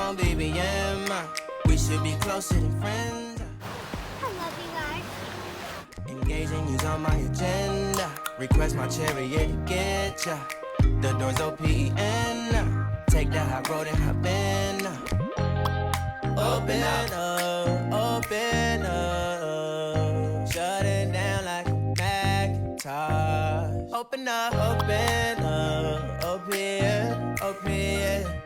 on, BBM. We should be closer than friends. I love you guys. Engaging you's on my agenda. Request my chariot to get ya. The door's OPEN. Take the high road and hop in. Open up, open up. Shut it down like a Macintosh. Open up, open up. Open, open.